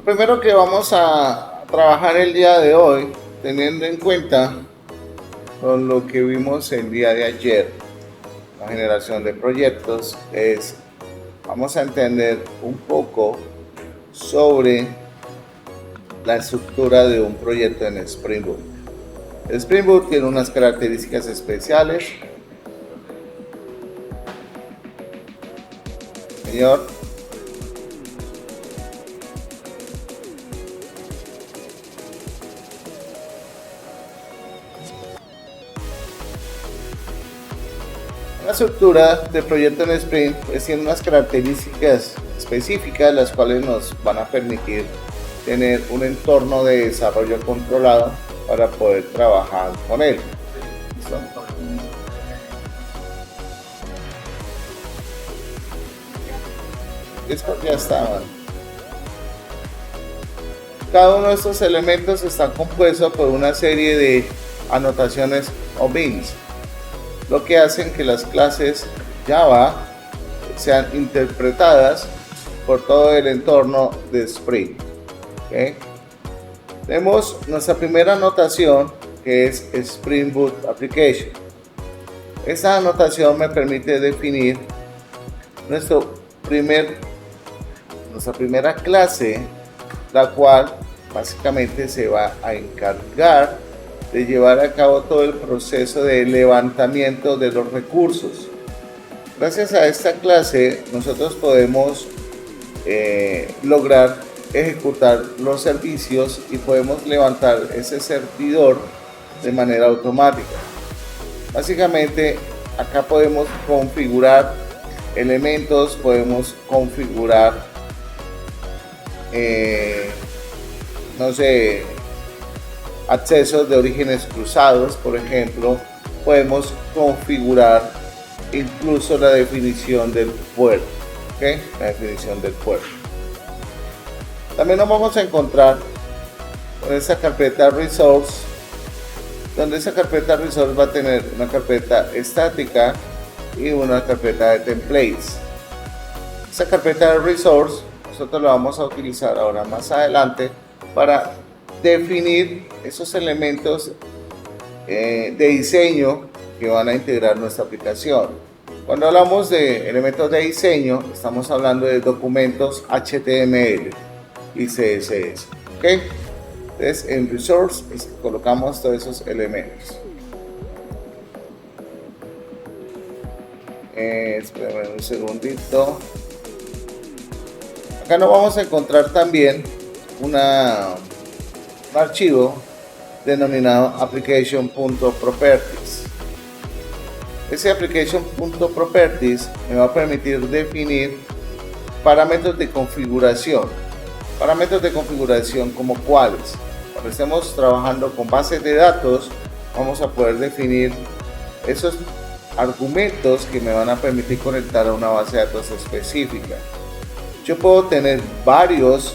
Lo primero que vamos a trabajar el día de hoy, teniendo en cuenta con lo que vimos el día de ayer, la generación de proyectos, vamos a entender un poco sobre la estructura de un proyecto en Spring Boot. Spring Boot tiene unas características especiales. Señor. La estructura del proyecto en Spring tiene unas características específicas, las cuales nos van a permitir tener un entorno de desarrollo controlado para poder trabajar con él. ¿Listo? Esto ya está. Cada uno de estos elementos está compuesto por una serie de anotaciones o bins, lo que hacen que las clases Java sean interpretadas por todo el entorno de Spring. ¿Okay? Tenemos nuestra primera anotación, que es Spring Boot Application. Esta anotación me permite definir nuestra primera clase, la cual básicamente se va a encargar de llevar a cabo todo el proceso de levantamiento de los recursos. Gracias a esta clase nosotros podemos lograr ejecutar los servicios y podemos levantar ese servidor de manera automática. Básicamente acá podemos configurar elementos, podemos configurar accesos de orígenes cruzados, por ejemplo. Podemos configurar incluso la definición del puerto. ¿Okay? La definición del puerto. También nos vamos a encontrar con esta carpeta Resource, donde esa carpeta Resource va a tener una carpeta estática y una carpeta de templates. Esa carpeta de Resource nosotros la vamos a utilizar ahora más adelante para definir esos elementos de diseño que van a integrar nuestra aplicación. Cuando hablamos de elementos de diseño, estamos hablando de documentos HTML y CSS. ¿Okay? Entonces en Resource colocamos todos esos elementos. Espérame un segundito. Acá nos vamos a encontrar también un archivo denominado application.properties. Ese application.properties me va a permitir definir parámetros de configuración. Parámetros de configuración como cuáles. Cuando estemos trabajando con bases de datos, vamos a poder definir esos argumentos que me van a permitir conectar a una base de datos específica. Yo puedo tener varias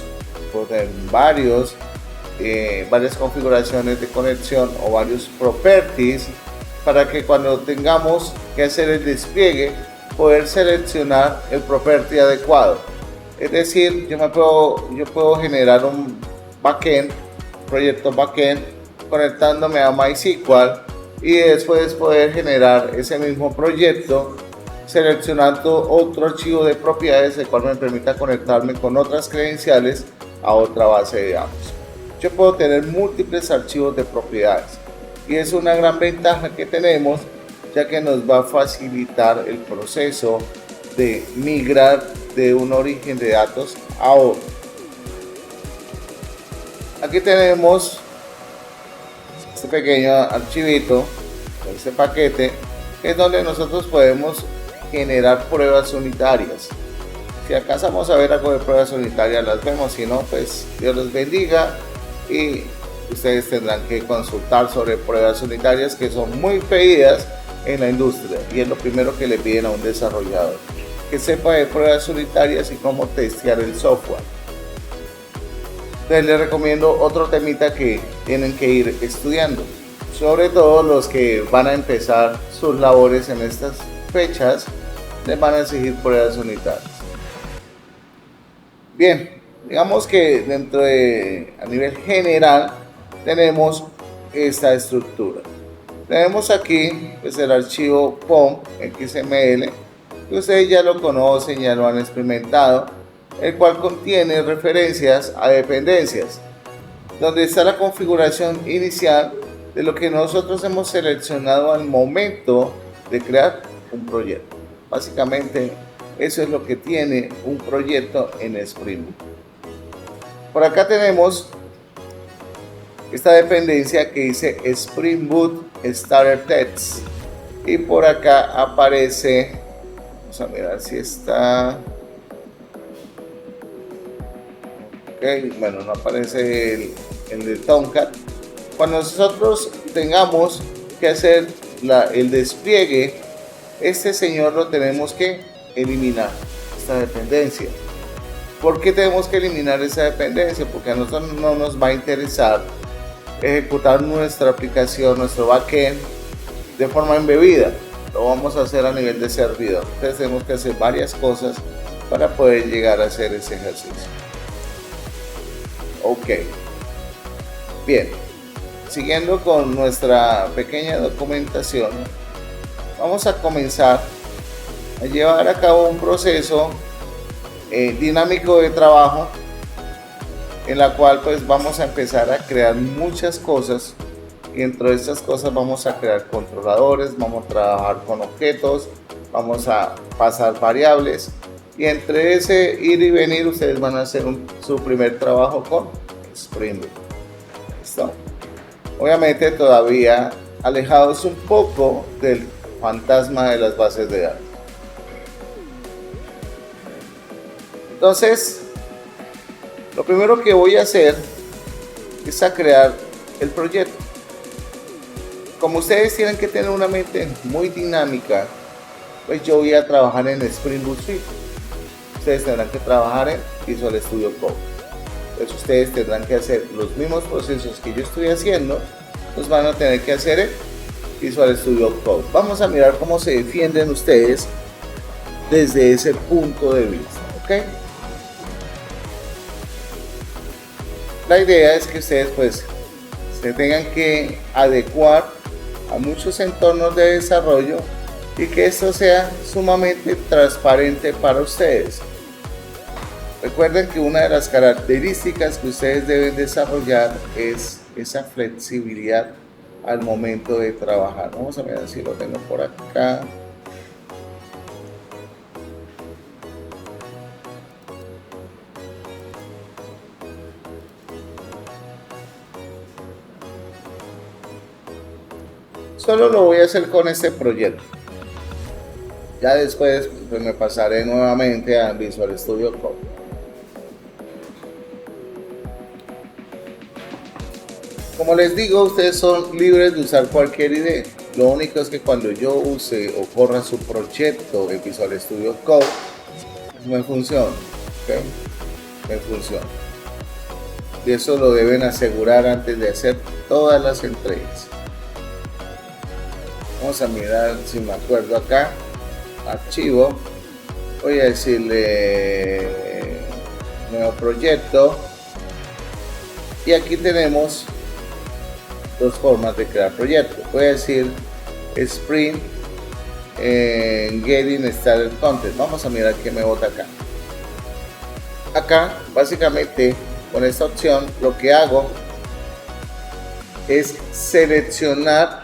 configuraciones de conexión o varios properties para que cuando tengamos que hacer el despliegue, poder seleccionar el property adecuado. Es decir, yo puedo generar un backend, proyecto backend, conectándome a MySQL y después poder generar ese mismo proyecto seleccionando otro archivo de propiedades, el cual me permita conectarme con otras credenciales a otra base de datos. Yo puedo tener múltiples archivos de propiedades y es una gran ventaja que tenemos, ya que nos va a facilitar el proceso de migrar de un origen de datos a otro. Aquí tenemos este pequeño archivito, este paquete, que es donde nosotros podemos generar pruebas unitarias. Si alcanzamos a ver algo de pruebas unitarias, las vemos. Si no, pues Dios los bendiga y ustedes tendrán que consultar sobre pruebas unitarias, que son muy pedidas en la industria y es lo primero que le piden a un desarrollador, que sepa de pruebas unitarias y cómo testear el software. Entonces les recomiendo otro temita que tienen que ir estudiando, sobre todo los que van a empezar sus labores en estas fechas, les van a exigir pruebas unitarias. Bien, Digamos que a nivel general tenemos esta estructura. Tenemos aquí pues, el archivo POM XML, que ustedes ya lo conocen, ya lo han experimentado, el cual contiene referencias a dependencias, donde está la configuración inicial de lo que nosotros hemos seleccionado al momento de crear un proyecto. Básicamente eso es lo que tiene un proyecto en Spring Boot. Por acá tenemos esta dependencia que dice Spring Boot Starter Text, y por acá aparece, vamos a mirar si está, ok, bueno, no aparece el de Tomcat. Cuando nosotros tengamos que hacer el despliegue, este señor lo tenemos que eliminar, esta dependencia. ¿Por qué tenemos que eliminar esa dependencia? Porque a nosotros no nos va a interesar ejecutar nuestra aplicación, nuestro backend de forma embebida. Lo vamos a hacer a nivel de servidor. Entonces tenemos que hacer varias cosas para poder llegar a hacer ese ejercicio. Ok. Bien. Siguiendo con nuestra pequeña documentación, vamos a comenzar a llevar a cabo un proceso dinámico de trabajo, en la cual pues vamos a empezar a crear muchas cosas, y dentro de estas cosas vamos a crear controladores, vamos a trabajar con objetos, vamos a pasar variables, y entre ese ir y venir ustedes van a hacer su primer trabajo con Spring Boot. ¿Listo? Obviamente todavía alejados un poco del fantasma de las bases de datos. Entonces, lo primero que voy a hacer es a crear el proyecto. Como ustedes tienen que tener una mente muy dinámica, pues yo voy a trabajar en Spring Boot Suite. Ustedes tendrán que trabajar en Visual Studio Code. Entonces ustedes tendrán que hacer los mismos procesos que yo estoy haciendo, los van a tener que hacer en Visual Studio Code. Vamos a mirar cómo se defienden ustedes desde ese punto de vista, ¿ok? La idea es que ustedes pues se tengan que adecuar a muchos entornos de desarrollo y que esto sea sumamente transparente para ustedes. Recuerden que una de las características que ustedes deben desarrollar es esa flexibilidad al momento de trabajar. Vamos a ver si lo tengo por acá. Solo lo voy a hacer con este proyecto. Ya después pues, me pasaré nuevamente a Visual Studio Code. Como les digo, ustedes son libres de usar cualquier idea. Lo único es que cuando yo use o corra su proyecto en Visual Studio Code, me funciona. ¿Okay? Me funciona. Y eso lo deben asegurar antes de hacer todas las entregas. Vamos a mirar si me acuerdo acá. Archivo. Voy a decirle nuevo proyecto. Y aquí tenemos dos formas de crear proyectos. Voy a decir Spring Getting Started Content. Vamos a mirar qué me bota acá. Acá, básicamente, con esta opción, lo que hago es seleccionar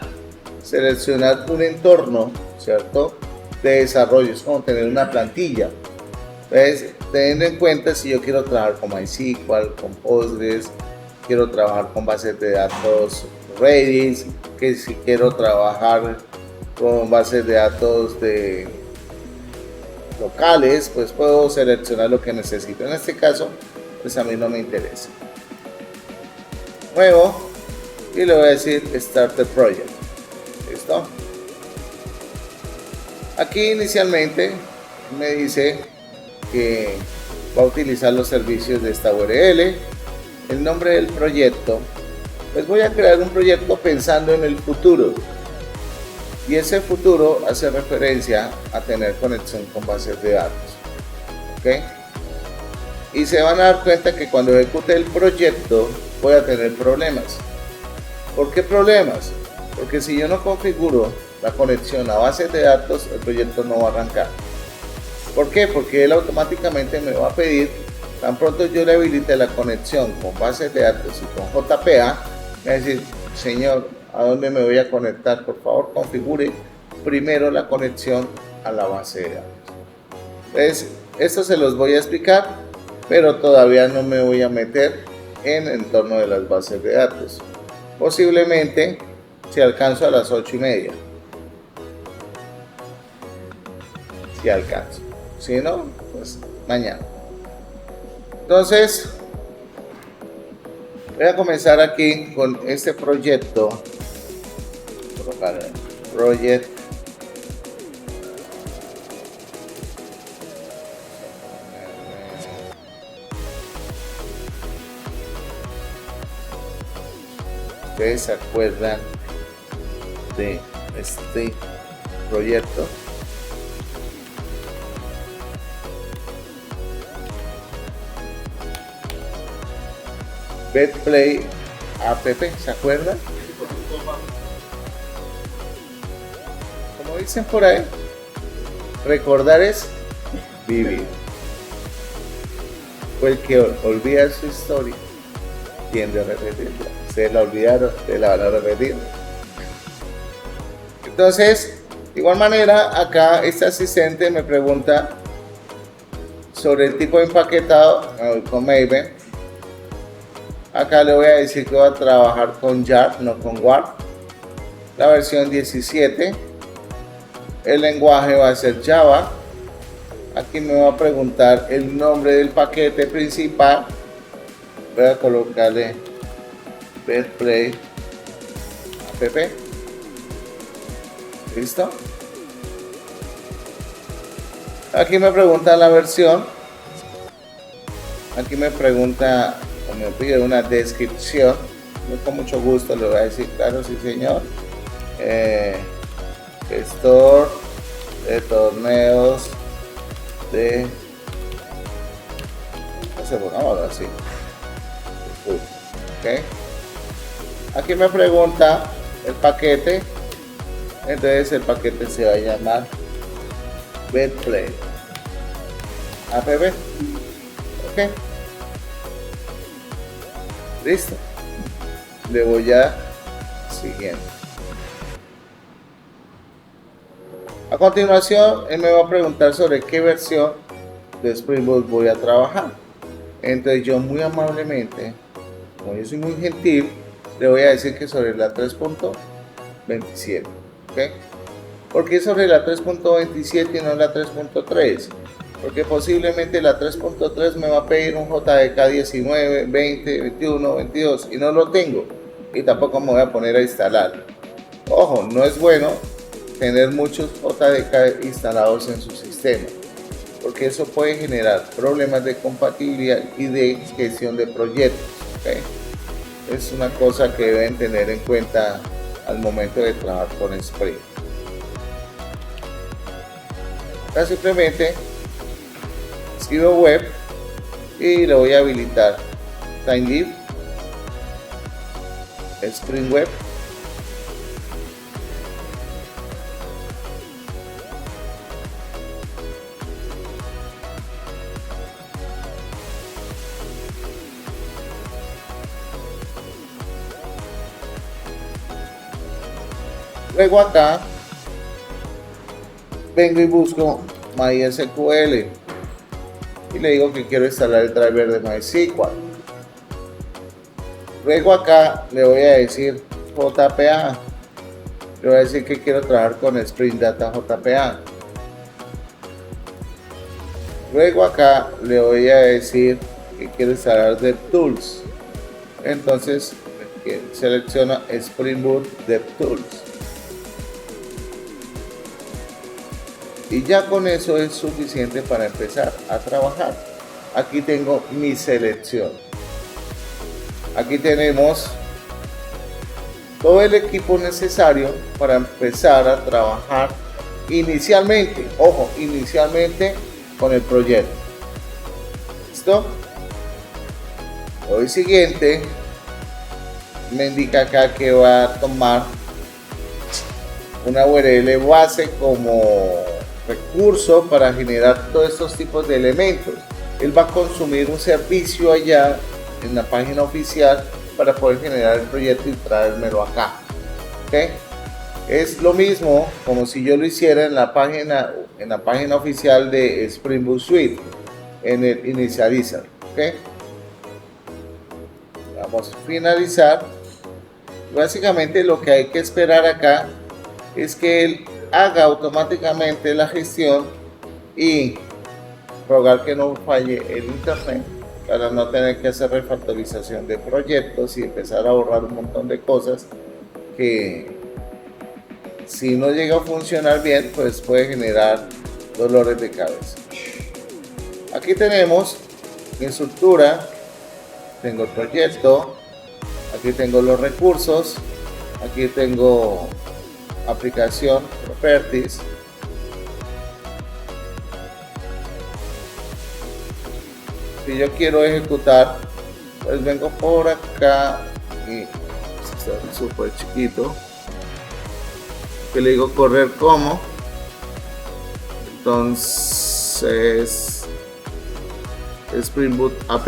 un entorno, ¿cierto?, de desarrollo. Es como tener una plantilla. Entonces, teniendo en cuenta si yo quiero trabajar con MySQL, con Postgres, quiero trabajar con bases de datos Redis, que si quiero trabajar con bases de datos locales, pues puedo seleccionar lo que necesito. En este caso, pues a mí no me interesa. Nuevo, y le voy a decir Start the Project. ¿Listo? Aquí inicialmente me dice que va a utilizar los servicios de esta URL. El nombre del proyecto, pues voy a crear un proyecto pensando en el futuro, y ese futuro hace referencia a tener conexión con bases de datos. ¿Okay? y se van a dar cuenta que cuando ejecute el proyecto voy a tener problemas. ¿Por qué problemas? Porque si yo no configuro la conexión a bases de datos, el proyecto no va a arrancar. ¿Por qué? Porque él automáticamente me va a pedir, tan pronto yo le habilite la conexión con bases de datos y con JPA, me va a decir, señor, ¿a dónde me voy a conectar? Por favor, configure primero la conexión a la base de datos. Entonces, esto se los voy a explicar, pero todavía no me voy a meter en el entorno de las bases de datos. Posiblemente si alcanzo a las 8:30. Si alcanzo. Si no, pues mañana. Entonces, voy a comenzar aquí con este proyecto. Project. ¿Ustedes se acuerdan de este proyecto? Betplay app, ¿se acuerdan? Como dicen por ahí, recordar es vivir. Fue el que olvida su historia tiende a repetirla. Se la olvidaron, se la van a repetir. Entonces, de igual manera, acá este asistente me pregunta sobre el tipo de empaquetado con Maven. Acá le voy a decir que voy a trabajar con Jar, no con Warp. La versión 17. El lenguaje va a ser Java. Aquí me va a preguntar el nombre del paquete principal. Voy a colocarle Betplay app. ¿Listo? Aquí me pregunta la versión. Aquí me pregunta o me pide una descripción. Yo con mucho gusto le voy a decir, claro, sí señor. Gestor de torneos de... no sé, pongámoslo así. Okay. Aquí me pregunta el paquete, entonces el paquete se va a llamar Betplay app. Ok, listo. Le voy a siguiente. A continuación él me va a preguntar sobre qué versión de Spring Boot voy a trabajar. Entonces yo muy amablemente, como yo soy muy gentil, le voy a decir que sobre la 3.27. ¿Okay? ¿Por qué sobre la 3.27 y no la 3.3? Porque posiblemente la 3.3 me va a pedir un JDK 19, 20, 21, 22 y no lo tengo y tampoco me voy a poner a instalar. Ojo, no es bueno tener muchos JDK instalados en su sistema, porque eso puede generar problemas de compatibilidad y de gestión de proyectos. ¿Okay? Es una cosa que deben tener en cuenta al momento de trabajar con Spring. Acá simplemente escribo web y le voy a habilitar TimeLib, Spring Web. Luego acá vengo y busco MySQL y le digo que quiero instalar el driver de MySQL. Luego acá le voy a decir JPA, le voy a decir que quiero trabajar con Spring Data JPA. Luego acá le voy a decir que quiero instalar DevTools. Entonces selecciono Spring Boot DevTools. Y ya con eso es suficiente para empezar a trabajar. Aquí tengo mi selección. Aquí tenemos todo el equipo necesario para empezar a trabajar inicialmente. Ojo, inicialmente con el proyecto. ¿Listo? Hoy siguiente me indica acá que va a tomar una URL base como recurso para generar todos estos tipos de elementos. Él va a consumir un servicio allá en la página oficial para poder generar el proyecto y traérmelo acá. ¿Okay? Es lo mismo como si yo lo hiciera en la página oficial de Spring Boot Suite, en el Initializar. ¿Okay? Vamos a finalizar. Básicamente lo que hay que esperar acá es que él haga automáticamente la gestión y rogar que no falle el internet para no tener que hacer refactorización de proyectos y empezar a borrar un montón de cosas que si no llega a funcionar bien pues puede generar dolores de cabeza. Aquí tenemos mi estructura, tengo el proyecto, aquí tengo los recursos, aquí tengo aplicación, properties, si yo quiero ejecutar pues vengo por acá y está súper chiquito, que le digo correr como, entonces Spring Boot app.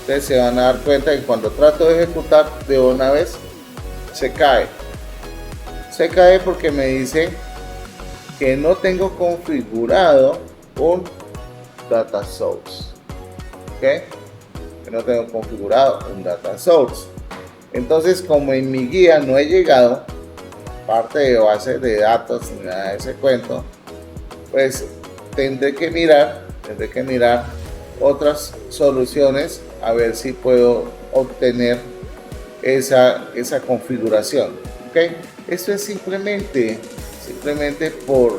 Ustedes se van a dar cuenta que cuando trato de ejecutar de una vez se cae porque me dice que no tengo configurado un data source. ¿Okay? Que no tengo configurado un data source. Entonces, como en mi guía no he llegado parte de base de datos ni nada de ese cuento, pues tendré que mirar otras soluciones a ver si puedo obtener esa configuración. ¿Okay? Esto es simplemente por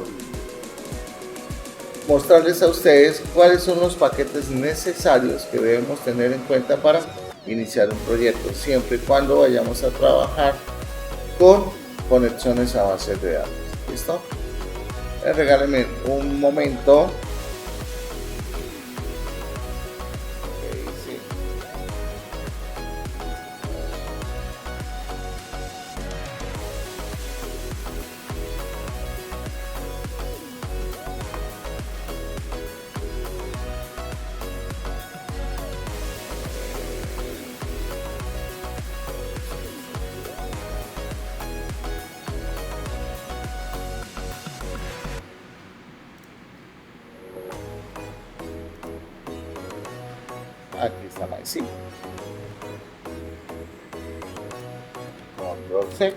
mostrarles a ustedes cuáles son los paquetes necesarios que debemos tener en cuenta para iniciar un proyecto, siempre y cuando vayamos a trabajar con conexiones a bases de datos. ¿Listo? Regálenme un momento. Aquí está MySQL. Control C.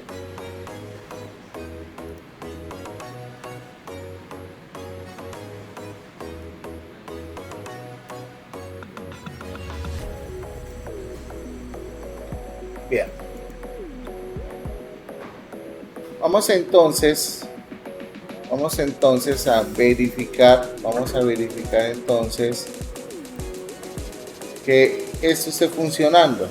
Bien. Vamos entonces a verificar. Vamos a verificar entonces que esto esté funcionando.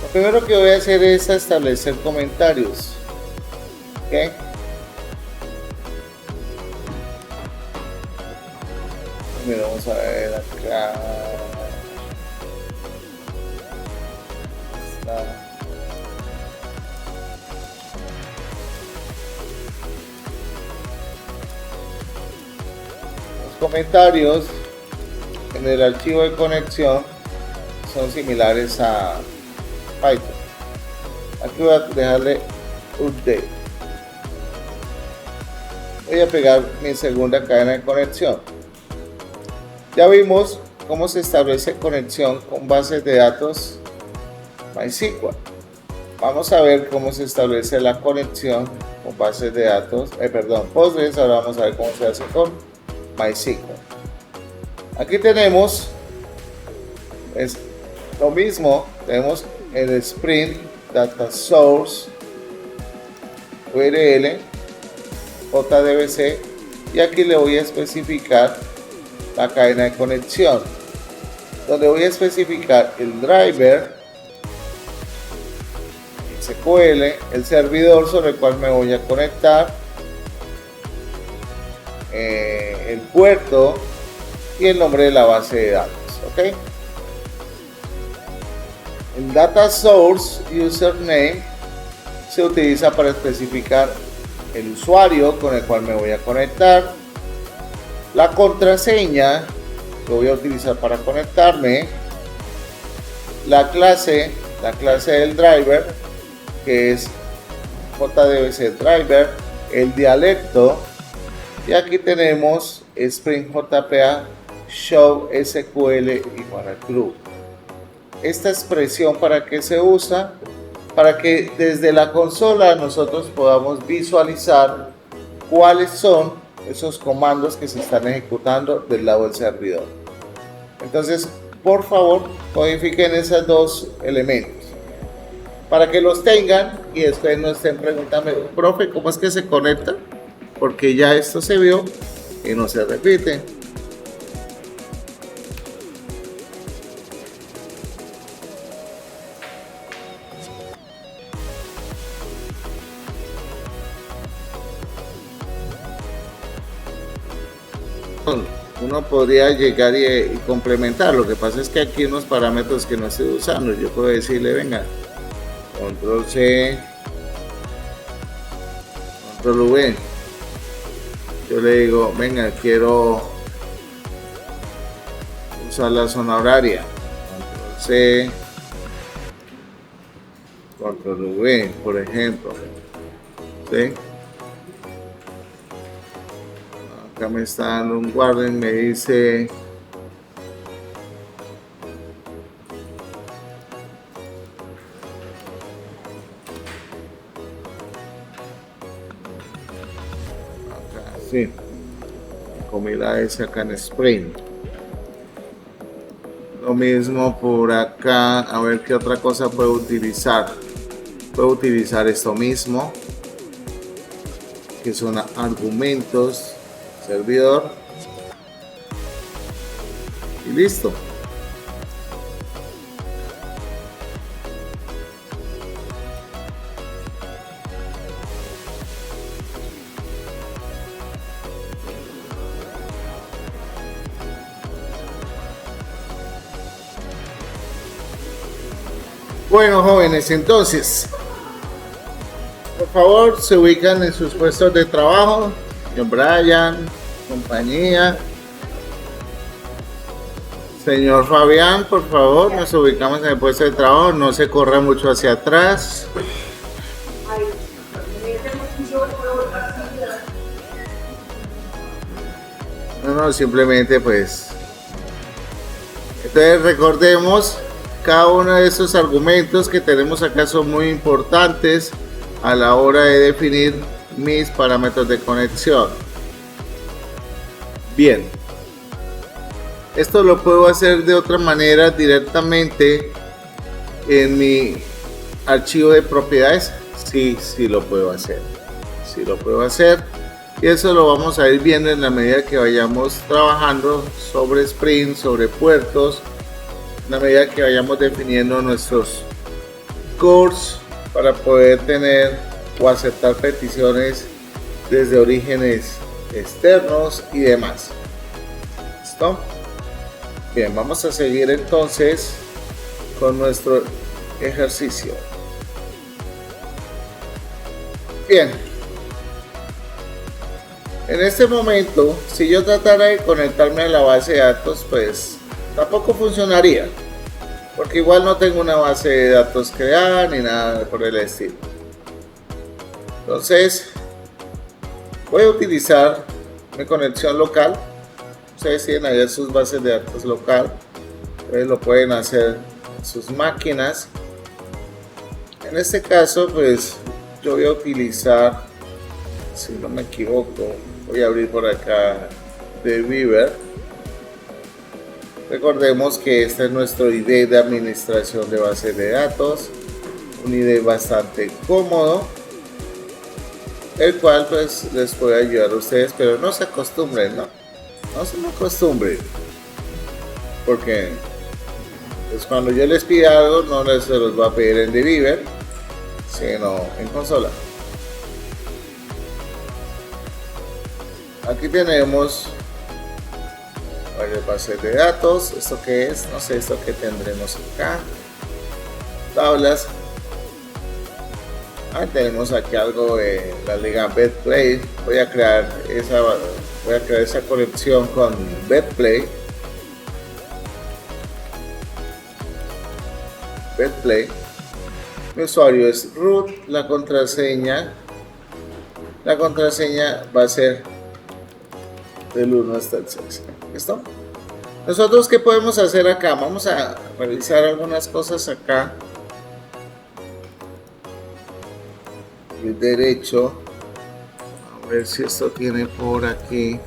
Lo primero que voy a hacer es establecer comentarios. ¿Okay? Mira, vamos a ver acá. Los comentarios en el archivo de conexión son similares a Python. Aquí voy a dejarle update. Voy a pegar mi segunda cadena de conexión. Ya vimos cómo se establece conexión con bases de datos MySQL. Vamos a ver cómo se establece la conexión con bases de datos, Postgres. Ahora vamos a ver cómo se hace con MySQL. Aquí tenemos lo mismo, tenemos el Spring Data Source URL JDBC y aquí le voy a especificar la cadena de conexión, donde voy a especificar el driver, SQL, el servidor sobre el cual me voy a conectar, el puerto y el nombre de la base de datos. ¿Ok? El data source username se utiliza para especificar el usuario con el cual me voy a conectar, la contraseña que voy a utilizar para conectarme, la clase del driver, que es JDBC driver, el dialecto, y aquí tenemos Spring JPA show SQL igual a true. Esta expresión, ¿para qué se usa? Para que desde la consola nosotros podamos visualizar cuáles son esos comandos que se están ejecutando del lado del servidor. Entonces, por favor, codifiquen esos dos elementos para que los tengan y después no estén preguntando, profe, ¿cómo es que se conecta? Porque ya esto se vio y no se repite. Uno podría llegar y complementar. Lo que pasa es que aquí hay unos parámetros que no estoy usando. Yo puedo decirle, venga, control C, control V. Yo le digo, venga, quiero usar la zona horaria. Control C, control V, por ejemplo. ¿Sí? Acá me está dando un warning, me dice acá, sí, comida es acá en Spring. Lo mismo por acá, a ver qué otra cosa puedo utilizar. Puedo utilizar esto mismo, que son argumentos servidor, y listo. Bueno, jóvenes, entonces, por favor, se ubican en sus puestos de trabajo. Señor Brian, compañía. Señor Fabián, por favor, nos ubicamos en el puesto de trabajo, no se corra mucho hacia atrás. No, simplemente pues. Entonces recordemos, cada uno de esos argumentos que tenemos acá son muy importantes a la hora de definir mis parámetros de conexión. Bien, esto lo puedo hacer de otra manera directamente en mi archivo de propiedades. Sí lo puedo hacer. Sí lo puedo hacer. Y eso lo vamos a ir viendo en la medida que vayamos trabajando sobre Spring, sobre puertos, en la medida que vayamos definiendo nuestros cores para poder tener o aceptar peticiones desde orígenes externos y demás. ¿Listo? Bien, vamos a seguir entonces con nuestro ejercicio. Bien, en este momento, si yo tratara de conectarme a la base de datos, pues tampoco funcionaría, porque igual no tengo una base de datos creada ni nada por el estilo. Entonces voy a utilizar mi conexión local. Ustedes tienen allá sus bases de datos local, ustedes lo pueden hacer en sus máquinas. En este caso pues yo voy a utilizar, si no me equivoco, voy a abrir por acá de Beaver. Recordemos que este es nuestro ID de administración de bases de datos, un ID bastante cómodo, el cual pues les puede ayudar a ustedes, pero no se acostumbren, no se me acostumbren, porque pues cuando yo les pida algo no se los va a pedir en Beaver, sino en consola. Aquí tenemos varias bases de datos. ¿Esto qué es? No sé, esto que tendremos acá. Tablas. Tenemos aquí algo de la liga BetPlay. Voy a crear esa conexión con BetPlay. Mi usuario es root. La contraseña va a ser del 1 hasta el 6. ¿Listo? Nosotros, ¿qué podemos hacer acá? Vamos a revisar algunas cosas acá. El derecho, a ver si esto tiene por aquí.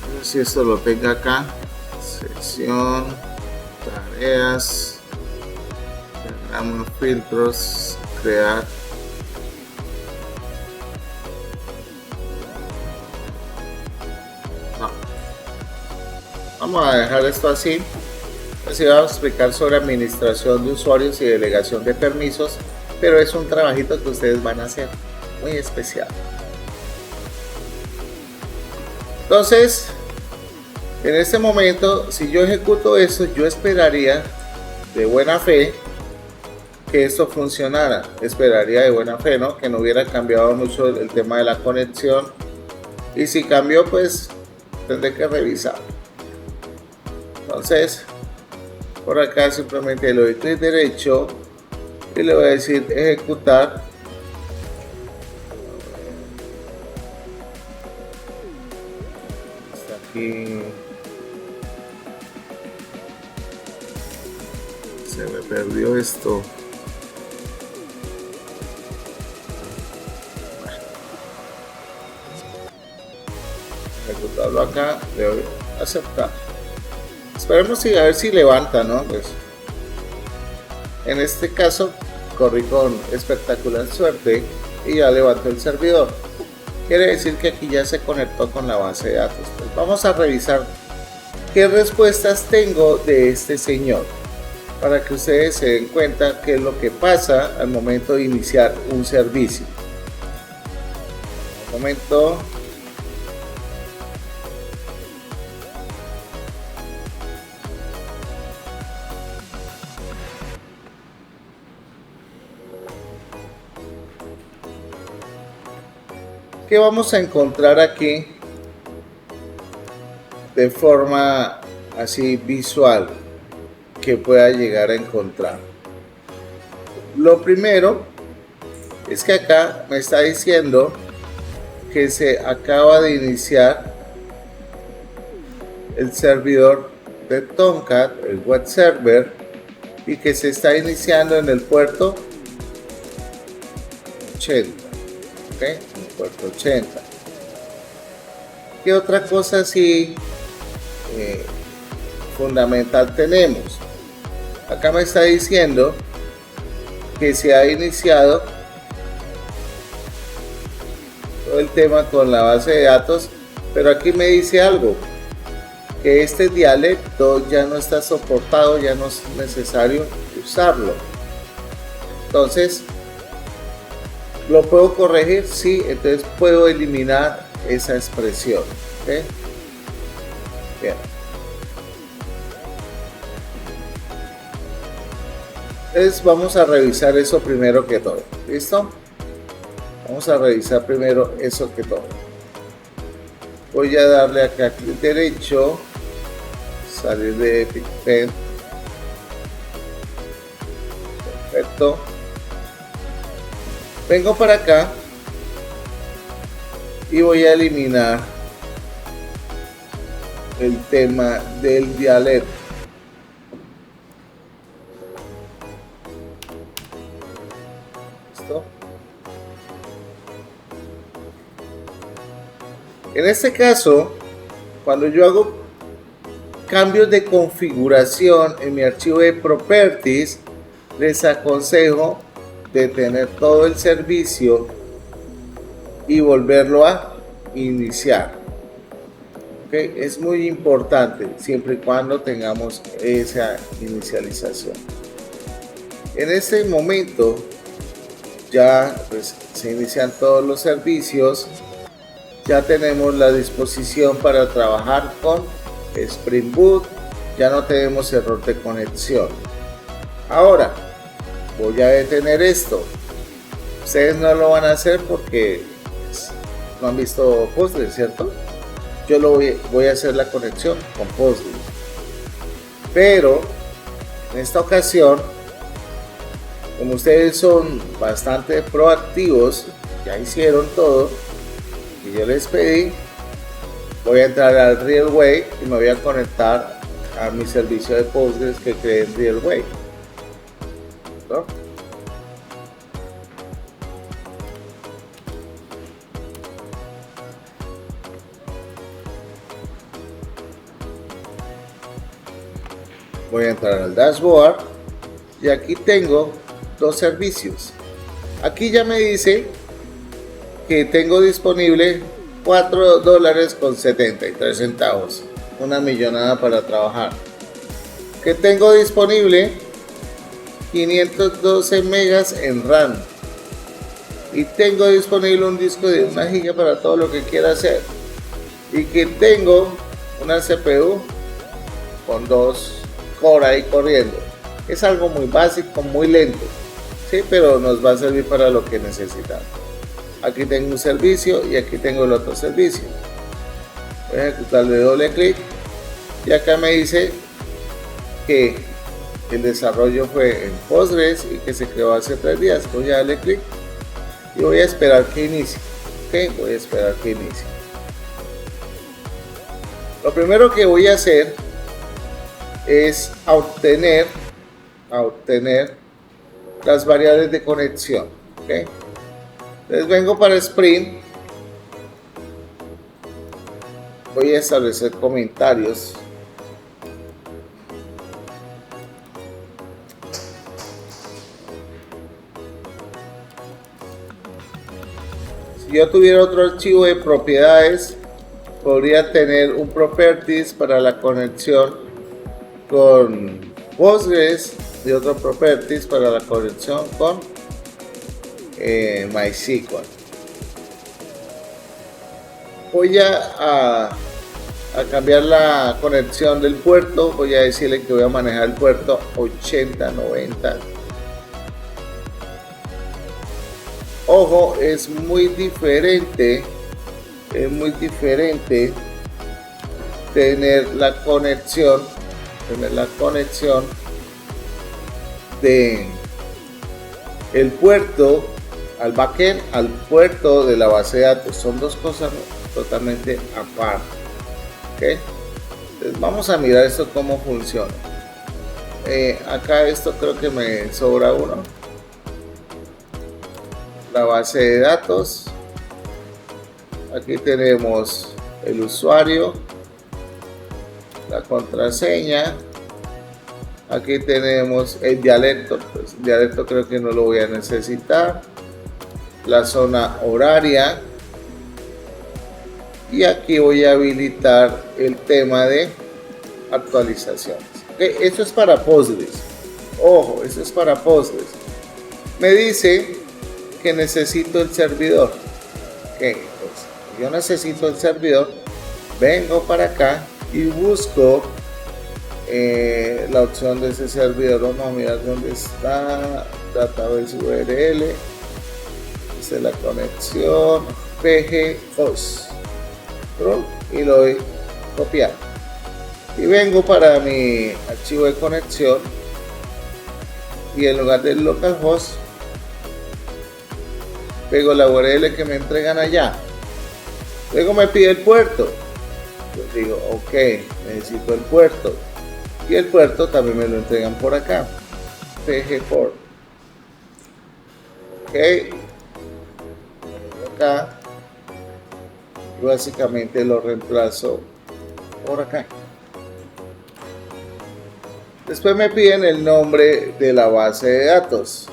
A ver si esto lo tenga acá. Sección, tareas. Filtros, crear. No. Vamos a dejar esto así. Así vamos a explicar sobre administración de usuarios y delegación de permisos, pero es un trabajito que ustedes van a hacer muy especial. Entonces, en este momento, si yo ejecuto eso, yo esperaría de buena fe que esto funcionara. Esperaría de buena fe, ¿no? Que no hubiera cambiado mucho el tema de la conexión, y si cambió, pues tendré que revisar. Entonces, por acá simplemente le doy clic derecho y le voy a decir ejecutar. Está aquí. Se me perdió esto. Ejecutarlo acá, le doy a aceptar. Esperemos a ver si levanta, ¿no? Pues en este caso corrí con espectacular suerte y ya levantó el servidor. Quiere decir que aquí ya se conectó con la base de datos. Pues vamos a revisar qué respuestas tengo de este señor, para que ustedes se den cuenta qué es lo que pasa al momento de iniciar un servicio. Un momento. ¿Qué vamos a encontrar aquí de forma así visual que pueda llegar a encontrar? Lo primero es que acá me está diciendo que se acaba de iniciar el servidor de Tomcat, el web server, y que se está iniciando en el puerto 80. ¿Ok? Puerto 80. ¿Qué otra cosa así fundamental tenemos? Acá me está diciendo que se ha iniciado todo el tema con la base de datos, pero aquí me dice algo, que este dialecto ya no está soportado, ya no es necesario usarlo. Entonces, ¿lo puedo corregir? Sí, entonces puedo eliminar esa expresión. ¿Okay? Bien. Entonces vamos a revisar eso primero que todo. ¿Listo? Vamos a revisar primero eso que todo. Voy a darle acá clic derecho, salir de Epic Pen. Perfecto. Vengo para acá y voy a eliminar el tema del dialecto. ¿Listo? En este caso, cuando yo hago cambios de configuración en mi archivo de properties, les aconsejo detener todo el servicio y volverlo a iniciar. ¿Okay? Es muy importante siempre y cuando tengamos esa inicialización. En este momento ya pues, se inician todos los servicios. Ya tenemos la disposición para trabajar con Spring Boot. Ya no tenemos error de conexión. Ahora voy a detener esto. Ustedes no lo van a hacer porque pues, no han visto Postgres, ¿cierto? Yo voy a hacer la conexión con Postgres. Pero en esta ocasión, como ustedes son bastante proactivos, ya hicieron todo que yo les pedí, voy a entrar al Realway y me voy a conectar a mi servicio de Postgres que creé en Realway, ¿no? Voy a entrar al dashboard y aquí tengo dos servicios. Aquí ya me dice que tengo disponible $4.73, una millonada para trabajar. Que tengo disponible 512 megas en RAM y tengo disponible un disco de 1 giga para todo lo que quiera hacer, y que tengo una CPU con 2 core ahí corriendo. Es algo muy básico, muy lento, sí, pero nos va a servir para lo que necesitamos. Aquí tengo un servicio y aquí tengo el otro servicio. Voy a ejecutarle doble clic y acá me dice que el desarrollo fue en Postgres y que se creó hace 3 días. Voy a darle clic y voy a esperar que inicie. Okay, voy a esperar que inicie. Lo primero que voy a hacer es obtener las variables de conexión. ¿Okay? Entonces vengo para Spring, voy a establecer comentarios. Si yo tuviera otro archivo de propiedades, podría tener un properties para la conexión con Postgres y otro properties para la conexión con MySQL. Voy a cambiar la conexión del puerto. Voy a decirle que voy a manejar el puerto 8090. Ojo, es muy diferente tener la conexión de el puerto al backend al puerto de la base de datos. Son dos cosas totalmente aparte. ¿Okay? Entonces vamos a mirar esto cómo funciona. Acá esto creo que me sobra uno. La base de datos. Aquí tenemos el usuario, la contraseña. Aquí tenemos el dialecto, pues el dialecto creo que no lo voy a necesitar. La zona horaria. Y aquí voy a habilitar el tema de actualizaciones. Okay, esto es para Postgres. Ojo, esto es para Postgres. Me dice que necesito el servidor. Okay, pues, yo necesito el servidor. Vengo para acá y busco la opción de ese servidor. Vamos a mirar dónde está. Database URL. Esta es la conexión. PG host. Y lo doy copiar. Y vengo para mi archivo de conexión. Y en lugar del localhost, pego la URL que me entregan allá. Luego me pide el puerto. Yo digo, ok, necesito el puerto. Y el puerto también me lo entregan por acá. PG port. Ok. Acá. Y básicamente lo reemplazo por acá. Después me piden el nombre de la base de datos.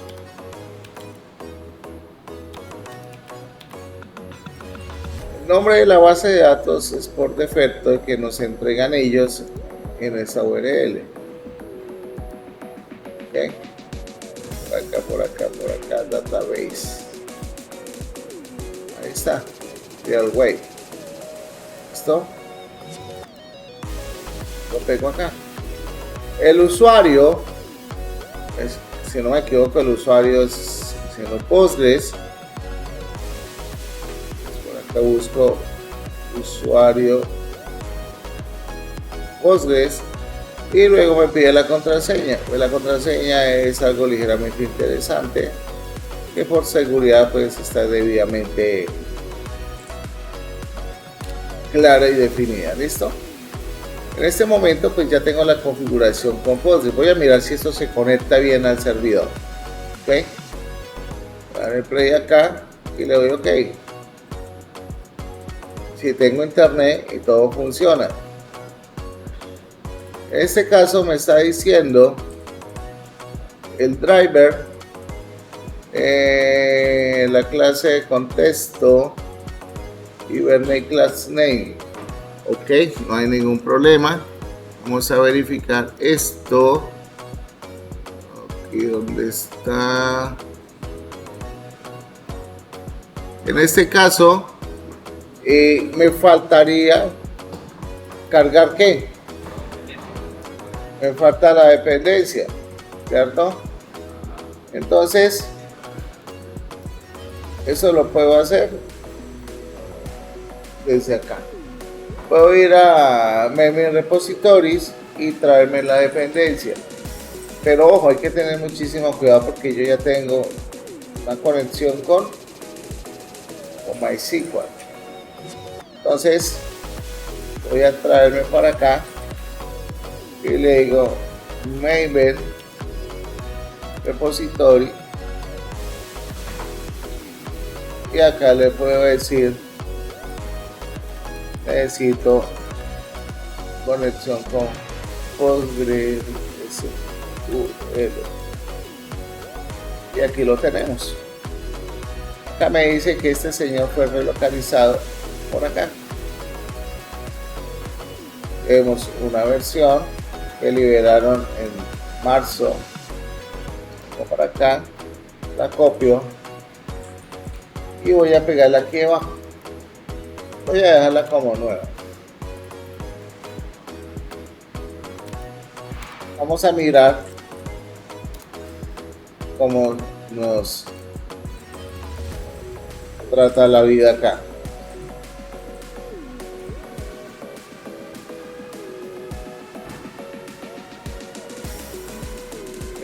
El nombre de la base de datos es por defecto el que nos entregan ellos en esa URL. ¿Okay? Por acá, database. Ahí está, Realway. ¿Listo? Lo pego acá. El usuario, si no me equivoco, el usuario es siendo Postgres. Por acá busco usuario Postgres y luego me pide la contraseña. Pues la contraseña es algo ligeramente interesante que por seguridad pues está debidamente clara y definida. ¿Listo? En este momento pues ya tengo la configuración con Postgres. Voy a mirar si esto se conecta bien al servidor. Ok, voy a darle play acá y le doy ok. Si tengo internet y todo funciona. En este caso me está diciendo el driver, la clase de contexto Hibernate class name. Ok, no hay ningún problema. Vamos a verificar esto. Aquí donde está. En este caso me faltaría cargar ¿qué? Me falta la dependencia, ¿cierto? Entonces eso lo puedo hacer desde acá. Puedo ir a Meme Repositories y traerme la dependencia, pero ojo, hay que tener muchísimo cuidado porque yo ya tengo una conexión con MySQL. Entonces voy a traerme para acá y le digo Maven Repository y acá le puedo decir necesito conexión con PostgreSQL y aquí lo tenemos. Acá me dice que este señor fue relocalizado por acá. Vemos una versión que liberaron en marzo. Por acá la copio y voy a pegarla aquí abajo. Voy a dejarla como nueva. Vamos a mirar cómo nos trata la vida acá.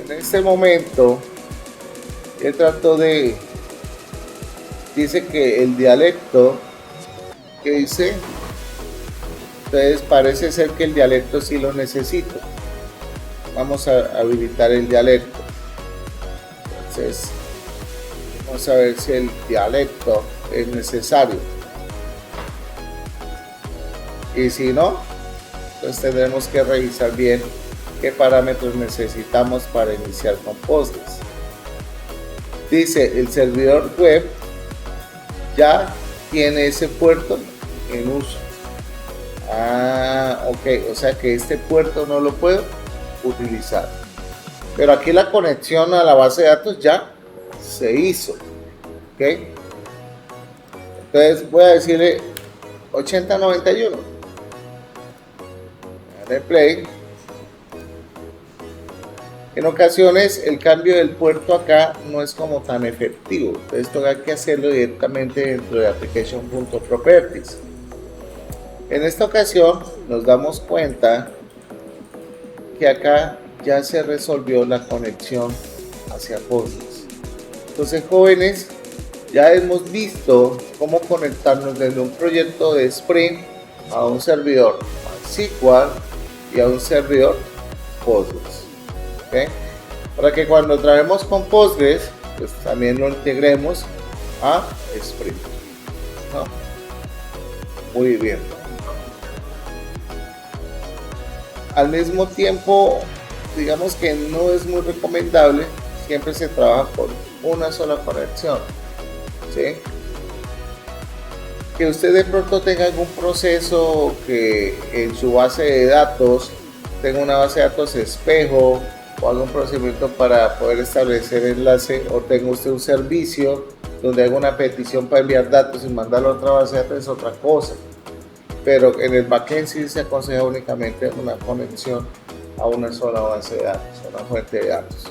En este momento él trató de, dice que el dialecto que dice, entonces parece ser que el dialecto sí lo necesito. Vamos a habilitar el dialecto. Entonces vamos a ver si el dialecto es necesario y si no, pues tendremos que revisar bien qué parámetros necesitamos para iniciar con Postgres. Dice el servidor web ya tiene ese puerto en uso. Ok, o sea que este puerto no lo puedo utilizar, pero aquí la conexión a la base de datos ya se hizo. Ok, entonces voy a decirle 8091, darle play. En ocasiones el cambio del puerto acá no es como tan efectivo, esto hay que hacerlo directamente dentro de application.properties. En esta ocasión nos damos cuenta que acá ya se resolvió la conexión hacia Postgres. Entonces, jóvenes, ya hemos visto cómo conectarnos desde un proyecto de Spring a un servidor MySQL y a un servidor Postgres. ¿Okay? Para que cuando traemos con Postgres, pues también lo integremos a Spring, ¿no? Muy bien. Al mismo tiempo, digamos que no es muy recomendable, siempre se trabaja con una sola conexión, ¿sí? que usted de pronto tenga algún proceso que en su base de datos tenga una base de datos espejo o algún procedimiento para poder establecer enlace, o tenga usted un servicio donde haga una petición para enviar datos y mandarlo a otra base de datos, es otra cosa. Pero en el backend sí se aconseja únicamente una conexión a una sola base de datos, a una fuente de datos.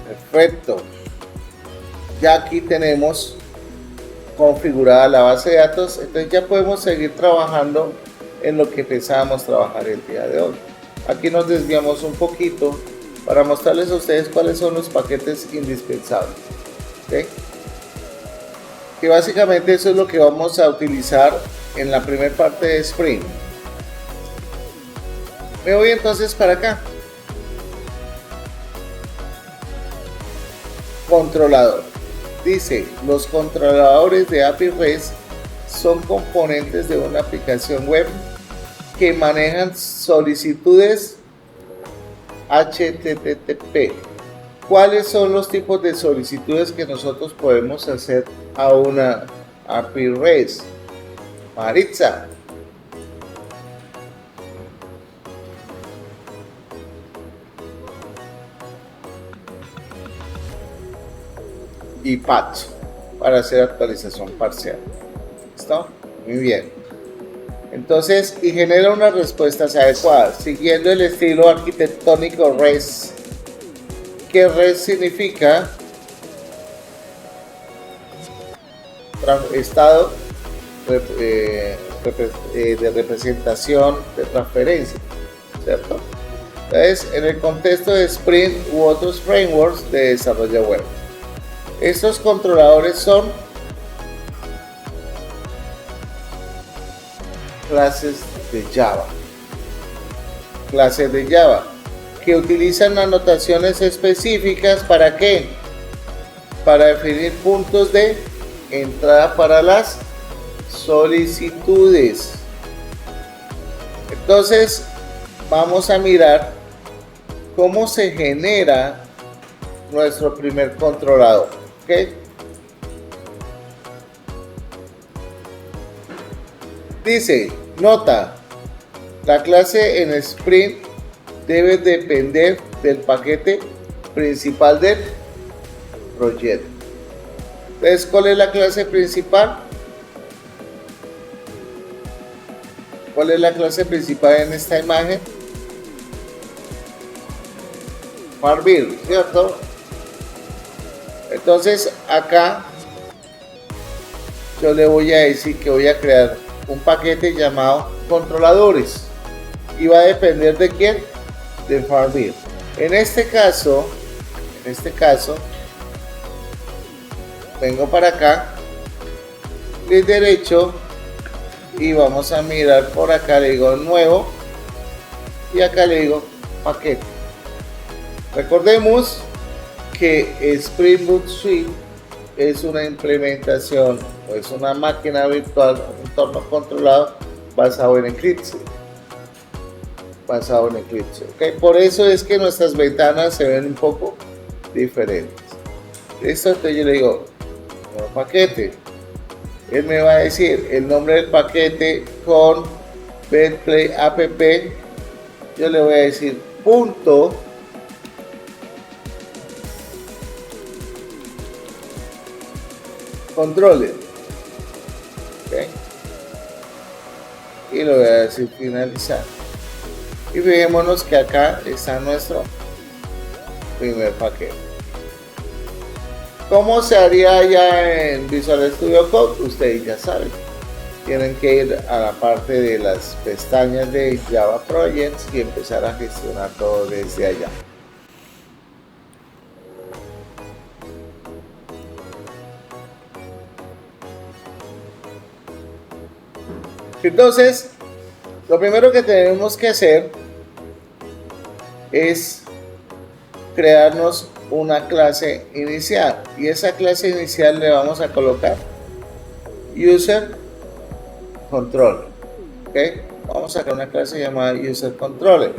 Perfecto. Ya aquí tenemos configurada la base de datos, entonces ya podemos seguir trabajando en lo que pensábamos trabajar el día de hoy. Aquí nos desviamos un poquito para mostrarles a ustedes cuáles son los paquetes indispensables. ¿Okay? Que básicamente eso es lo que vamos a utilizar en la primera parte de Spring. Me voy entonces para acá. Controlador. Dice, los controladores de API REST son componentes de una aplicación web que manejan solicitudes HTTP. ¿Cuáles son los tipos de solicitudes que nosotros podemos hacer a una API REST? Maritza. Y patch para hacer actualización parcial. ¿Listo? Muy bien. Entonces, y genera unas respuestas adecuadas siguiendo el estilo arquitectónico REST. ¿Qué REST significa? Estado de representación de transferencia, ¿cierto? Entonces, en el contexto de Spring u otros frameworks de desarrollo web, estos controladores son clases de Java. Clases de Java que utilizan anotaciones específicas ¿para qué? Para definir puntos de entrada para las solicitudes. Entonces vamos a mirar cómo se genera nuestro primer controlador. ¿Okay? Dice, nota, la clase en Spring debe depender del paquete principal del proyecto. Entonces, ¿cuál es la clase principal? ¿Cuál es la clase principal en esta imagen? Farmville, ¿cierto? Entonces acá yo le voy a decir que voy a crear un paquete llamado controladores y va a depender de quién, de Farmville. En este caso vengo para acá, clic derecho y vamos a mirar por acá, le digo nuevo y acá le digo paquete. Recordemos que Spring Boot Suite es una implementación o es una máquina virtual, un entorno controlado basado en Eclipse. ¿Okay? Por eso es que nuestras ventanas se ven un poco diferentes. Listo, entonces yo le digo nuevo paquete. Él me va a decir el nombre del paquete con Betplay app. Yo le voy a decir punto controller. ¿Okay? Y lo voy a decir finalizar. Y fijémonos que acá está nuestro primer paquete. ¿Cómo se haría ya en Visual Studio Code? Ustedes ya saben. Tienen que ir a la parte de las pestañas de Java Projects y empezar a gestionar todo desde allá. Entonces, lo primero que tenemos que hacer es crearnos una clase inicial, y esa clase inicial le vamos a colocar user controller. ¿Okay? Vamos a crear una clase llamada user controller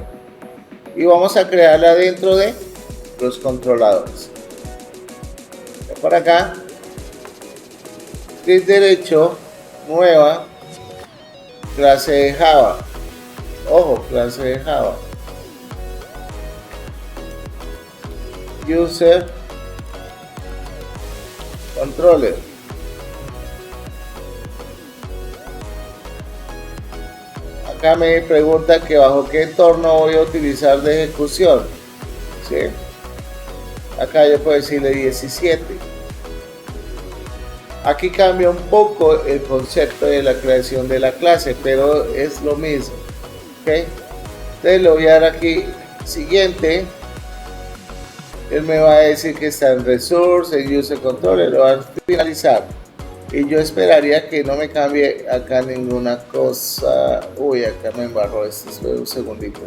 y vamos a crearla dentro de los controladores. Por acá clic derecho, nueva, clase de Java. Ojo, clase de Java. User controller. Acá me pregunta que bajo qué entorno voy a utilizar de ejecución. ¿Sí? Acá yo puedo decirle 17. Aquí cambia un poco el concepto de la creación de la clase, pero es lo mismo. ¿Okay? Entonces le voy a dar aquí siguiente. Él me va a decir que está en Resource, en User Controller, lo va a finalizar. Y yo esperaría que no me cambie acá ninguna cosa. Uy, acá me embarró esto, espera un segundito.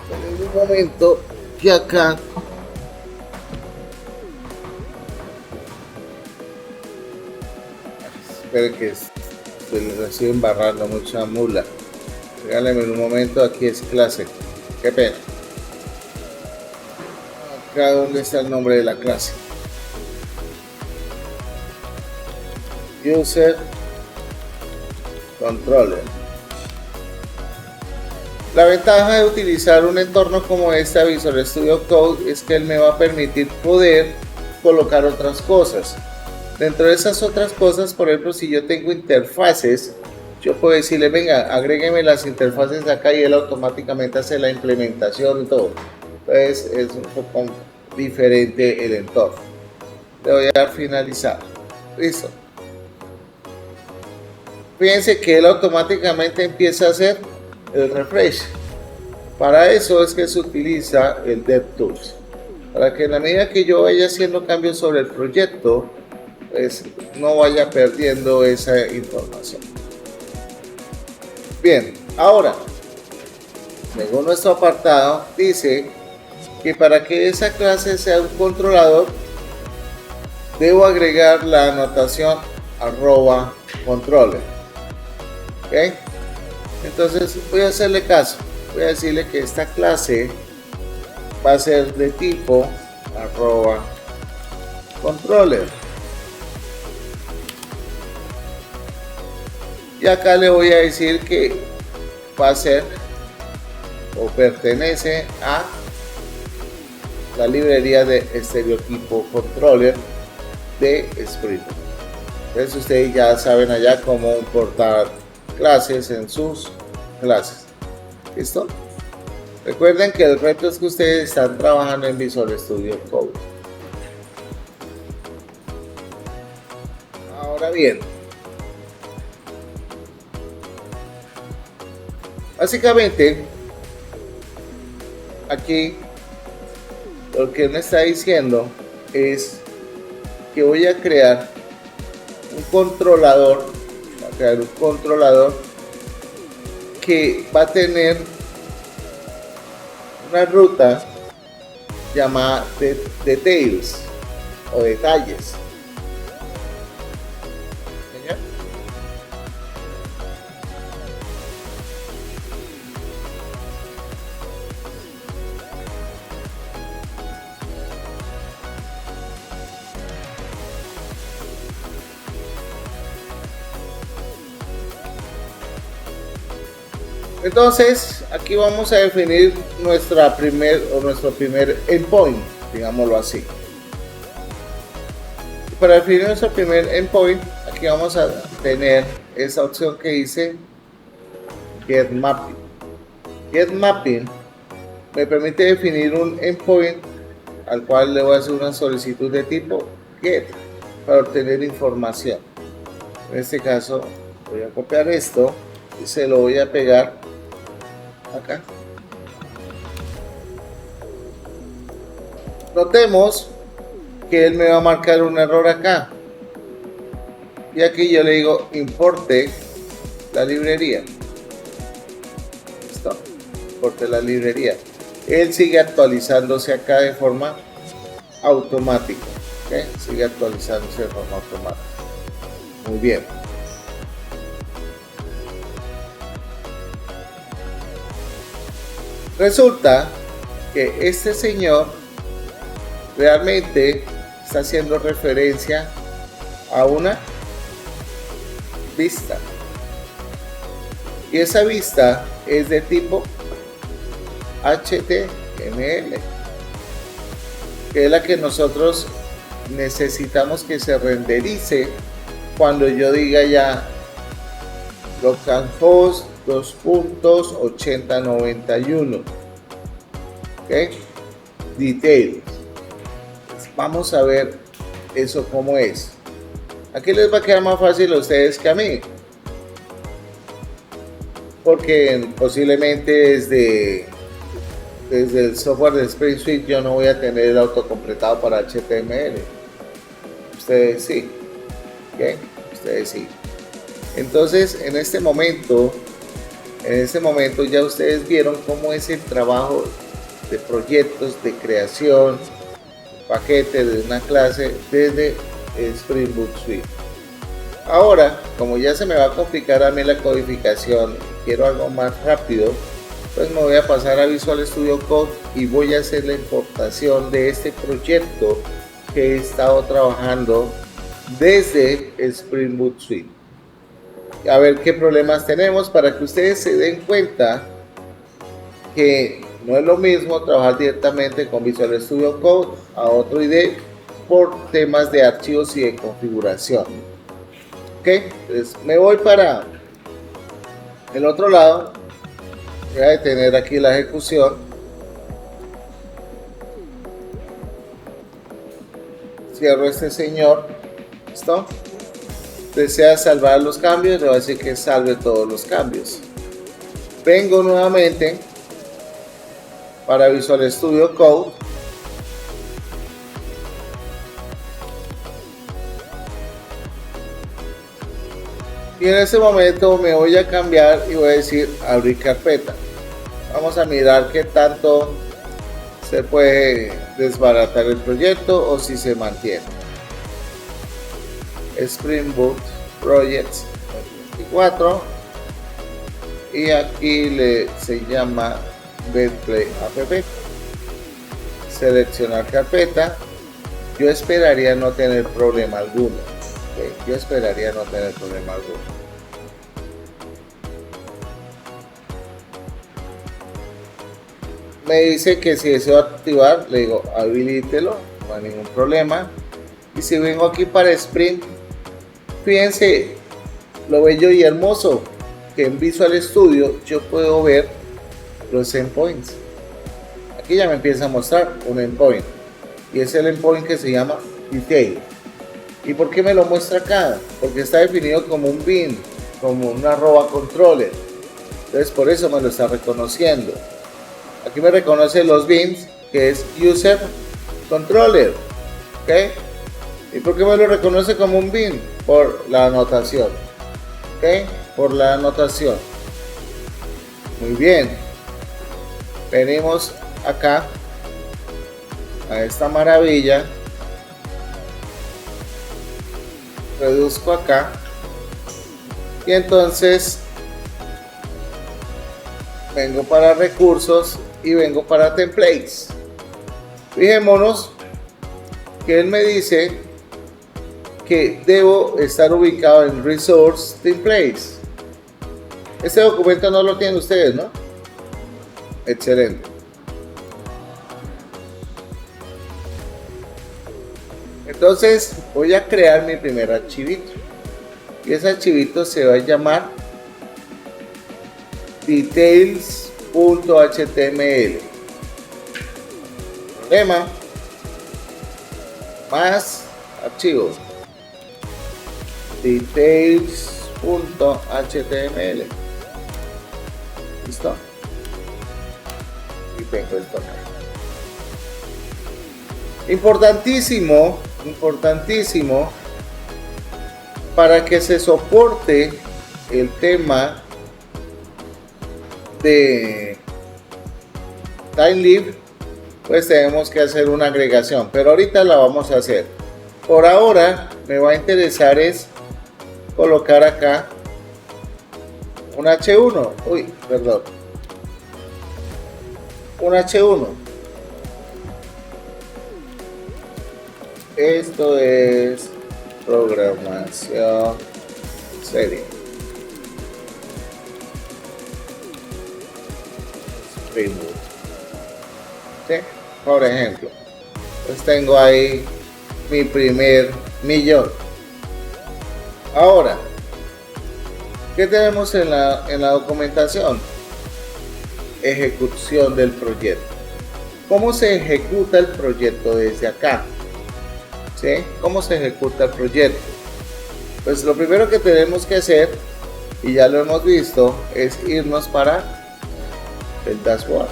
En un momento que acá espero que se les estoy embarrando mucha mula. Regálenme un momento, aquí es clase. Qué pena. Acá donde está el nombre de la clase. User Controller. La ventaja de utilizar un entorno como este Visual Studio Code es que él me va a permitir poder colocar otras cosas. Dentro de esas otras cosas, por ejemplo, si yo tengo interfaces, yo puedo decirle, venga, agrégueme las interfaces de acá y él automáticamente hace la implementación y todo. Entonces es un poco diferente el entorno. Le voy a dar finalizar. Listo. Fíjense que él automáticamente empieza a hacer el refresh. Para eso es que se utiliza el DevTools. Para que en la medida que yo vaya haciendo cambios sobre el proyecto, pues no vaya perdiendo esa información. Bien, ahora, según nuestro apartado, dice que para que esa clase sea un controlador, debo agregar la anotación @controller. ¿Ok? Entonces voy a hacerle caso. Voy a decirle que esta clase va a ser de tipo @controller. Y acá le voy a decir que va a ser o pertenece a la librería de estereotipo controller de Spring. Entonces ustedes ya saben allá cómo importar clases en sus clases. ¿Listo? Recuerden que el reto es que ustedes están trabajando en Visual Studio Code. Ahora bien, básicamente aquí lo que me está diciendo es que voy a crear un controlador, que va a tener una ruta llamada details o detalles. Entonces aquí vamos a definir nuestro primer endpoint, digámoslo así. Para definir nuestro primer endpoint, aquí vamos a tener esa opción que dice Get Mapping. Get Mapping me permite definir un endpoint al cual le voy a hacer una solicitud de tipo Get para obtener información. En este caso voy a copiar esto y se lo voy a pegar acá. Notemos que él me va a marcar un error acá y aquí yo le digo importe la librería. Listo, importe la librería. Él sigue actualizándose acá de forma automática. ¿Okay? Sigue actualizándose de forma automática. Muy bien. Resulta que este señor realmente está haciendo referencia a una vista. Y esa vista es de tipo HTML, que es la que nosotros necesitamos que se renderice cuando yo diga ya localhost 2.8091. ¿Ok? Details. Vamos a ver eso cómo es. Aquí les va a quedar más fácil a ustedes que a mí, porque posiblemente desde el software de Spring Suite yo no voy a tener el autocompletado para HTML. Ustedes sí. ¿Okay? Ustedes sí. Entonces en este momento ya ustedes vieron cómo es el trabajo de proyectos, de creación, paquete de una clase desde Spring Boot Suite. Ahora, como ya se me va a complicar a mí la codificación, quiero algo más rápido, pues me voy a pasar a Visual Studio Code y voy a hacer la importación de este proyecto que he estado trabajando desde Spring Boot Suite. A ver qué problemas tenemos para que ustedes se den cuenta que no es lo mismo trabajar directamente con Visual Studio Code a otro IDE por temas de archivos y de configuración. Ok, entonces me voy para el otro lado. Voy a detener aquí la ejecución. Cierro este señor. ¿Listo? Desea salvar los cambios, le voy a decir que salve todos los cambios. Vengo nuevamente para Visual Studio Code. Y en este momento me voy a cambiar y voy a decir abrir carpeta. Vamos a mirar qué tanto se puede desbaratar el proyecto o si se mantiene. Spring Boot Projects 24 y aquí se llama Betplay App. Seleccionar carpeta. Yo esperaría no tener problema alguno. ¿Okay? Yo esperaría no tener problema alguno. Me dice que si deseo activar, le digo habilítelo, no hay ningún problema. Y si vengo aquí para Spring, fíjense lo bello y hermoso que en Visual Studio yo puedo ver los endpoints. Aquí ya me empieza a mostrar un endpoint y es el endpoint que se llama Detail. ¿Y por qué me lo muestra acá? Porque está definido como un bin, como un @controller. Entonces por eso me lo está reconociendo. Aquí me reconoce los bins, que es user controller. ¿Okay? ¿Y por qué me lo reconoce como un bin? Por la anotación. ¿Okay? Por la anotación. Muy bien. Venimos acá a esta maravilla. Reduzco acá. Y entonces vengo para recursos y vengo para templates. Fijémonos que él me dice que debo estar ubicado en Resource Templates. Este documento no lo tienen ustedes, ¿no? Excelente. Entonces voy a crear mi primer archivito. Y ese archivito se va a llamar details.html. Problema más archivo details.html. ¿Listo? Y tengo esto acá. Importantísimo para que se soporte el tema de TimeLib, pues tenemos que hacer una agregación, pero ahorita la vamos a hacer. Por ahora me va a interesar es colocar acá un H1, un H1, Esto es programación seria. Spring Boot. ¿Sí? Por ejemplo, pues tengo ahí mi primer millón. Ahora, ¿qué tenemos en la documentación? Ejecución del proyecto. ¿Cómo se ejecuta el proyecto desde acá? ¿Sí? ¿Cómo se ejecuta el proyecto? Pues lo primero que tenemos que hacer, y ya lo hemos visto, es irnos para el dashboard.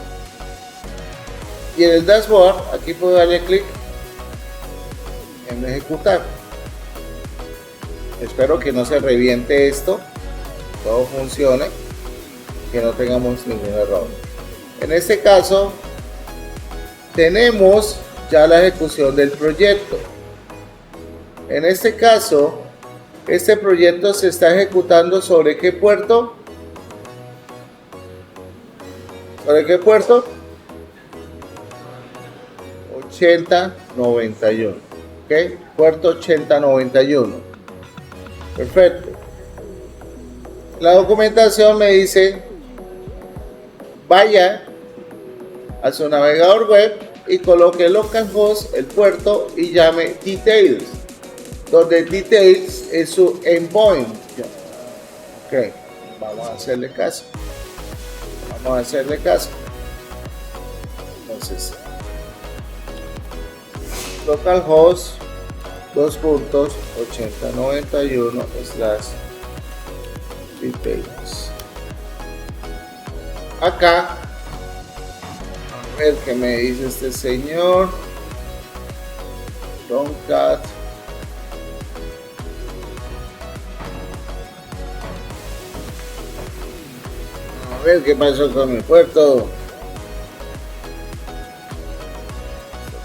Y en el dashboard, aquí puedo darle clic en ejecutar. Espero que no se reviente esto, todo funcione, que no tengamos ningún error. En este caso, tenemos ya la ejecución del proyecto. En este caso, este proyecto se está ejecutando ¿sobre qué puerto? ¿Sobre qué puerto? 8091. ¿Ok? Puerto 8091. Perfecto. La documentación me dice, vaya a su navegador web y coloque localhost, el puerto, y llame details, donde details es su endpoint. Ok, vamos a hacerle caso. Vamos a hacerle caso. Entonces, localhost 2.8091/details. Acá, a ver qué me dice este señor. Tomcat. A ver qué pasó con mi puerto.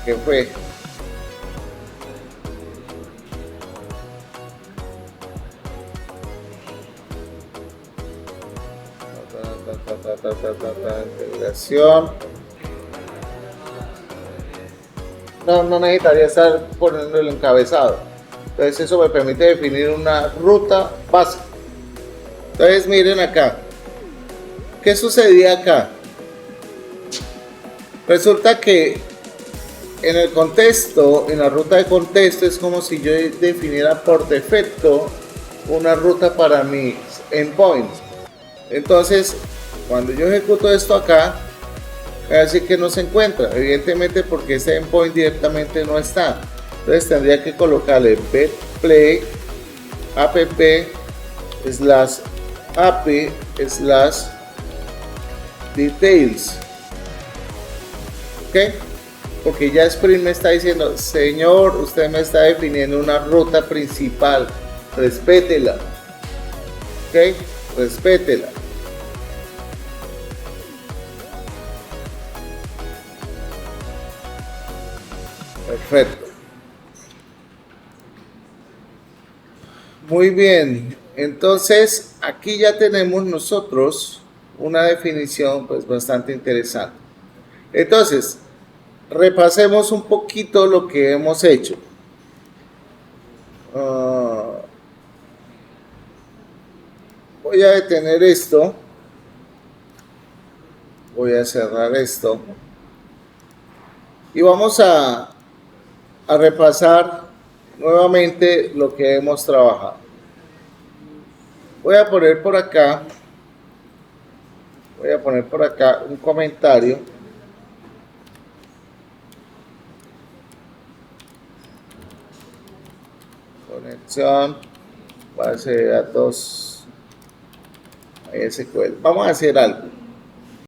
¿Qué fue? Integración. No necesitaría estar poniendo el encabezado. Entonces eso me permite definir una ruta básica. Entonces miren acá. ¿Qué sucedía acá? Resulta que en el contexto, en la ruta de contexto, es como si yo definiera por defecto una ruta para mis endpoints. Entonces, cuando yo ejecuto esto acá, va a decir que no se encuentra, evidentemente porque ese endpoint directamente no está. Entonces tendría que colocarle betplay app/api/details. ¿Ok? Porque ya Spring me está diciendo, señor, usted me está definiendo una ruta principal, respétela. ¿Ok? Respétela. Perfecto. Muy bien. Entonces, aquí ya tenemos nosotros una definición pues bastante interesante. Entonces, repasemos un poquito lo que hemos hecho. Voy a detener esto. Voy a cerrar esto. Y vamos a repasar nuevamente lo que hemos trabajado. Voy a poner por acá un comentario. Conexión, base de datos, MySQL. Vamos a hacer algo.